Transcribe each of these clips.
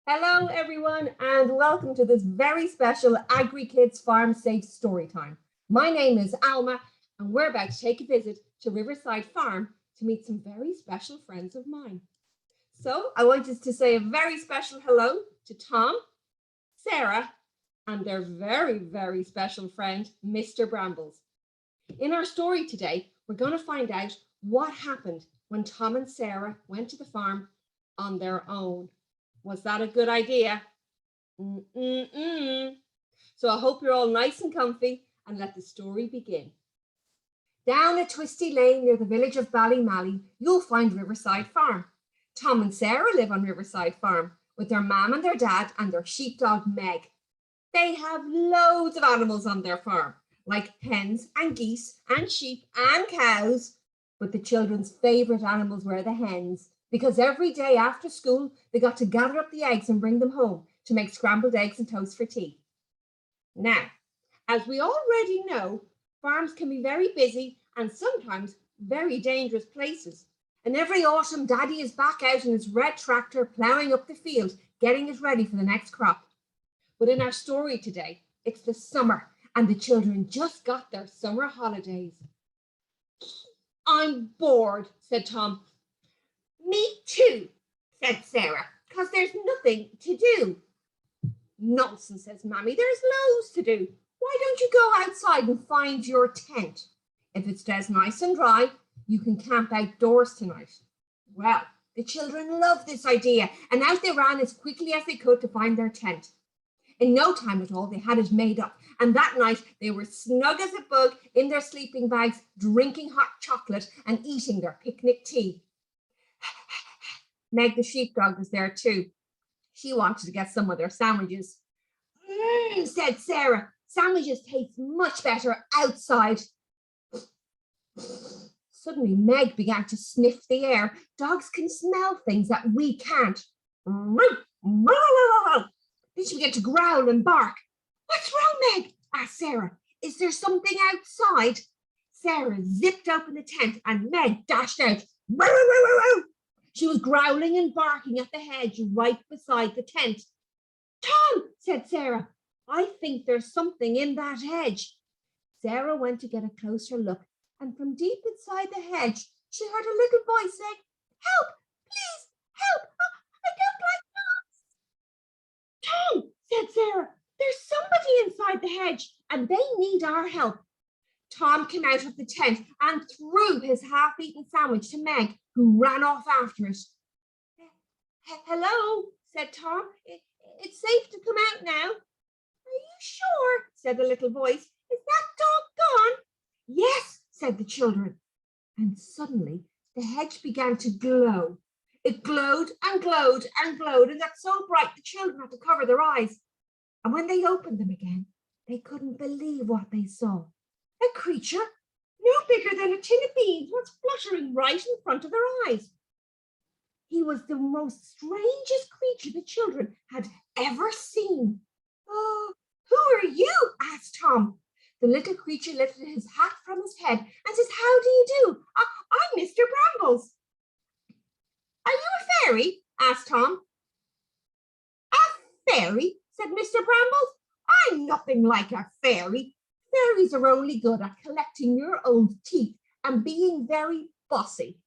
Hello, everyone, and welcome to this very special AgriKids Farm Safe Storytime. My name is Alma, and we're about to take a visit to Riverside Farm to meet some very special friends of mine. So I wanted to say a very special hello to Tom, Sarah, and their very, very special friend, Mr. Brambles. In our story today, we're going to find out what happened when Tom and Sarah went to the farm on their own. Was that a good idea? So I hope you're all nice and comfy and let the story begin. Down a twisty lane near the village of Ballymally, you'll find Riverside Farm. Tom and Sarah live on Riverside Farm with their mum and their dad and their sheepdog Meg. They have loads of animals on their farm, like hens and geese and sheep and cows. But the children's favourite animals were the hens, because every day after school, they got to gather up the eggs and bring them home to make scrambled eggs and toast for tea. Now, as we already know, farms can be very busy and sometimes very dangerous places. And every autumn, Daddy is back out in his red tractor ploughing up the field, getting it ready for the next crop. But in our story today, it's the summer and the children just got their summer holidays. I'm bored, said Tom. Me too, said Sarah, because there's nothing to do. Nonsense, says Mammy, there's loads to do. Why don't you go outside and find your tent? If it stays nice and dry, you can camp outdoors tonight. Well, the children loved this idea, and out they ran as quickly as they could to find their tent. In no time at all, they had it made up, and that night they were snug as a bug in their sleeping bags, drinking hot chocolate and eating their picnic tea. Meg the sheepdog was there too. She wanted to get some of their sandwiches. Said Sarah, sandwiches taste much better outside. Suddenly Meg began to sniff the air. Dogs can smell things that we can't. Then she began to growl and bark. What's wrong, Meg? Asked Sarah. Is there something outside? Sarah zipped open the tent and Meg dashed out. She was growling and barking at the hedge right beside the tent. Tom, said Sarah, I think there's something in that hedge. Sarah went to get a closer look, and from deep inside the hedge, she heard a little voice saying, Help, please, help, I don't like dogs. Tom, said Sarah, there's somebody inside the hedge, and they need our help. Tom came out of the tent and threw his half-eaten sandwich to Meg, who ran off after it. Hello, said Tom. It's safe to come out now. Are you sure? Said the little voice. Is that dog gone? Yes, said the children. And suddenly the hedge began to glow. It glowed and glowed and glowed and got so bright the children had to cover their eyes. And when they opened them again, they couldn't believe what they saw. A creature no bigger than a tin of beans was fluttering right in front of their eyes. He was the most strangest creature the children had ever seen. Oh, who are you? Asked Tom. The little creature lifted his hat from his head and says, How do you do? I'm Mr. Brambles. Are you a fairy? Asked Tom. A fairy? Said Mr. Brambles. I'm nothing like a fairy. Fairies are only good at collecting your old teeth and being very bossy.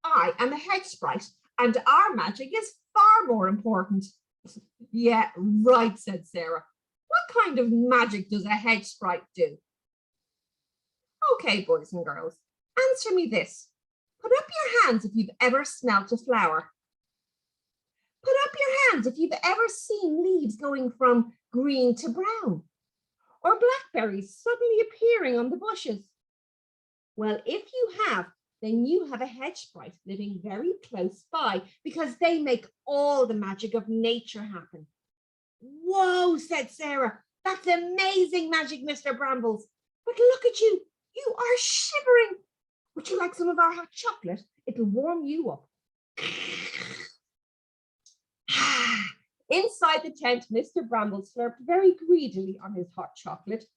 I am a hedge sprite, and our magic is far more important. Yeah, right, said Sarah. What kind of magic does a hedge sprite do? Okay, boys and girls, answer me this. Put up your hands if you've ever smelt a flower. Put up your hands if you've ever seen leaves going from green to brown, or blackberries suddenly appearing on the bushes. Well, if you have, then you have a hedge sprite living very close by, because they make all the magic of nature happen. Whoa, said Sarah, that's amazing magic, Mr. Brambles. But look at you, you are shivering. Would you like some of our hot chocolate? It'll warm you up. Inside the tent, Mr. Brambles slurped very greedily on his hot chocolate.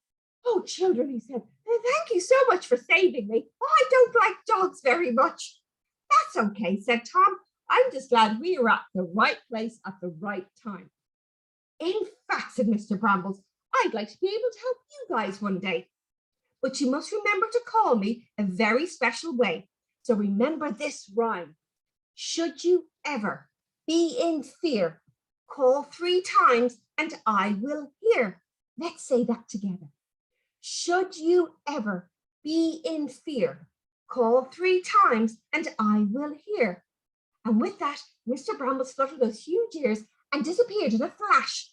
Oh, children, he said, thank you so much for saving me. Oh, I don't like dogs very much. That's okay, said Tom. I'm just glad we were at the right place at the right time. In fact, said Mr. Brambles, I'd like to be able to help you guys one day. But you must remember to call me a very special way. So remember this rhyme. Should you ever be in fear, call 3 times and I will hear. Let's say that together. Should you ever be in fear, call 3 times and I will hear. And with that, Mr. Brambles fluttered those huge ears and disappeared in a flash.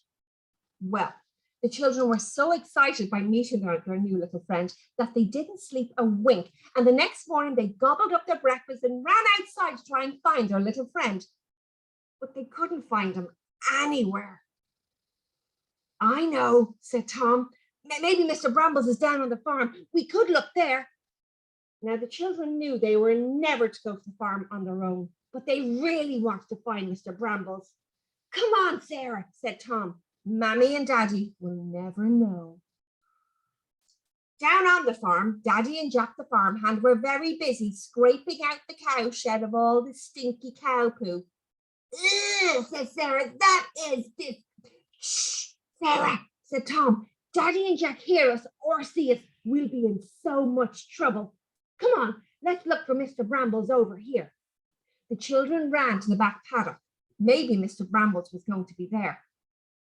Well, the children were so excited by meeting their new little friend that they didn't sleep a wink. And the next morning they gobbled up their breakfast and ran outside to try and find their little friend. But they couldn't find him anywhere. I know, said Tom. Maybe Mr. Brambles is down on the farm. We could look there. Now the children knew they were never to go to the farm on their own, but they really wanted to find Mr. Brambles. Come on, Sarah, said Tom. Mammy and Daddy will never know. Down on the farm, Daddy and Jack the farmhand were very busy scraping out the cow shed of all the stinky cow poo. Ugh, said Sarah, that is this. Shh, Sarah, said Tom. Daddy and Jack hear us or see us, we'll be in so much trouble. Come on, let's look for Mr. Brambles over here. The children ran to the back paddock. Maybe Mr. Brambles was going to be there.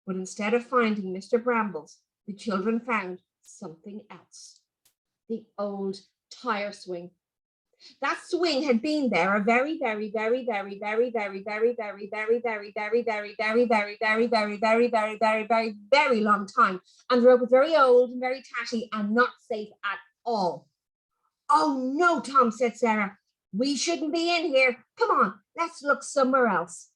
But instead of finding Mr. Brambles, the children found something else. The old tire swing. That swing had been there a very long time, and the rope was very old and very tatty and not safe at all. Oh no, Tom, said Sarah. We shouldn't be in here. Come on, let's look somewhere else.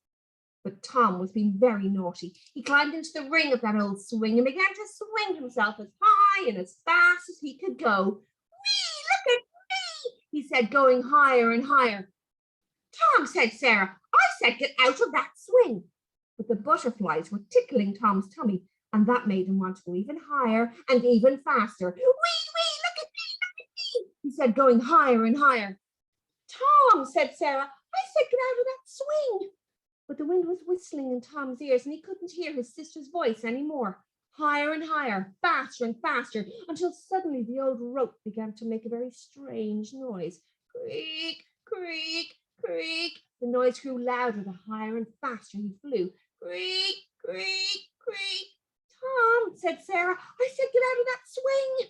But Tom was being very naughty. He climbed into the ring of that old swing and began to swing himself as high and as fast as he could go. Whee, look at me, he said, going higher and higher. Tom, said Sarah, I said get out of that swing. But the butterflies were tickling Tom's tummy, and that made him want to go even higher and even faster. Whee, wee, look at me, he said, going higher and higher. Tom, said Sarah, I said get out of that swing. But the wind was whistling in Tom's ears and he couldn't hear his sister's voice anymore. Higher and higher, faster and faster, until suddenly the old rope began to make a very strange noise. Creak, creak, creak. The noise grew louder the higher and faster he flew. Creak, creak, creak. Tom, said Sarah, I said get out of that swing.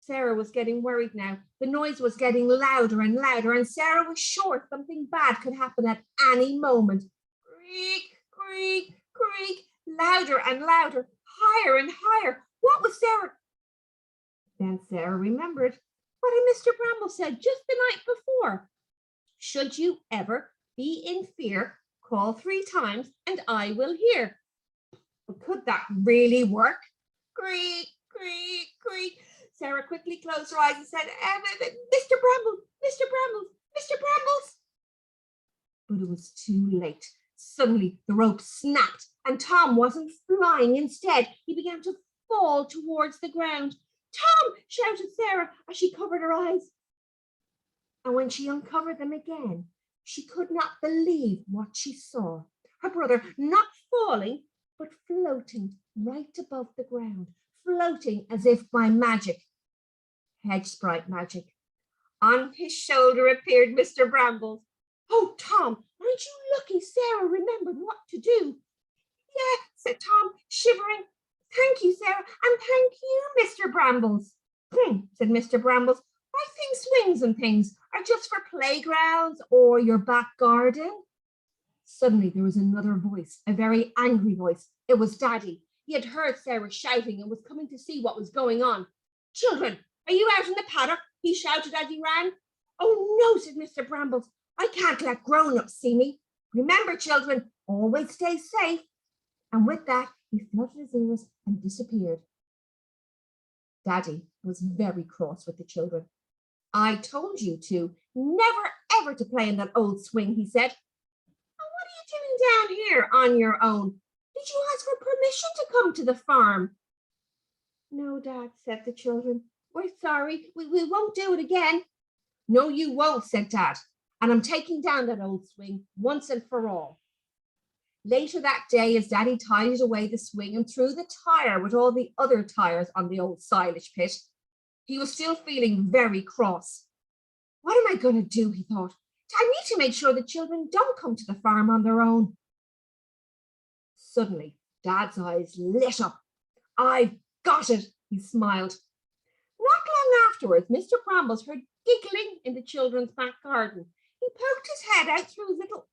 Sarah was getting worried now. The noise was getting louder and louder, and Sarah was sure something bad could happen at any moment. Creak, creak, creak, louder and louder, higher and higher. What was Sarah? Then Sarah remembered what Mr. Brambles said just the night before. Should you ever be in fear, call 3 times and I will hear. But could that really work? Creak, creak, creak. Sarah quickly closed her eyes and said, Mr. Brambles, Mr. Brambles, Mr. Brambles. But it was too late. Suddenly the rope snapped and Tom wasn't flying. Instead, he began to fall towards the ground. Tom, shouted Sarah as she covered her eyes. And when she uncovered them again, she could not believe what she saw. Her brother not falling, but floating right above the ground, floating as if by magic. Hedge sprite magic. On his shoulder appeared Mr. Brambles. Oh, Tom, aren't you lucky Sarah remembered what to do? Yeah, said Tom, shivering. Thank you, Sarah, and thank you, Mr. Brambles. Said Mr. Brambles. I think swings and things are just for playgrounds or your back garden. Suddenly there was another voice, a very angry voice. It was Daddy. He had heard Sarah shouting and was coming to see what was going on. Children, are you out in the paddock? He shouted as he ran. Oh no, said Mr. Brambles. I can't let grown-ups see me. Remember, children, always stay safe. And with that, he fluttered his ears and disappeared. Daddy was very cross with the children. I told you to, never ever to play in that old swing, he said. And what are you doing down here on your own? Did you ask for permission to come to the farm? No, Dad, said the children. We're sorry, we won't do it again. No, you won't, said Dad. and I'm taking down that old swing once and for all. Later that day, as Daddy tidied away the swing and threw the tire with all the other tires on the old silage pit, he was still feeling very cross. What am I going to do, he thought. I need to make sure the children don't come to the farm on their own. Suddenly, Dad's eyes lit up. I've got it, he smiled. Not long afterwards, Mr. Brambles heard giggling in the children's back garden. He poked his head out through his little,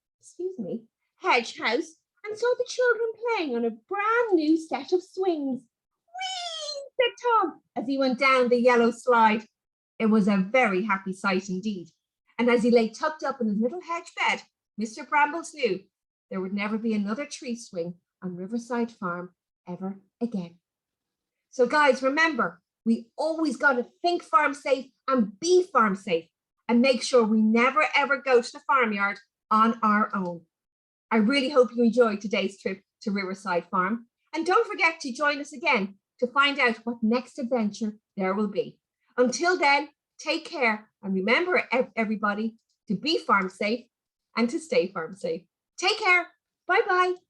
hedge house and saw the children playing on a brand new set of swings. Whee! Said Tom as he went down the yellow slide. It was a very happy sight indeed. And as he lay tucked up in his little hedge bed, Mr. Brambles knew there would never be another tree swing on Riverside Farm ever again. So guys, remember, we always got to think farm safe and be farm safe and make sure we never ever go to the farmyard on our own. I really hope you enjoyed today's trip to Riverside Farm. And don't forget to join us again to find out what next adventure there will be. Until then, take care and remember, everybody, to be farm safe and to stay farm safe. Take care. Bye-bye.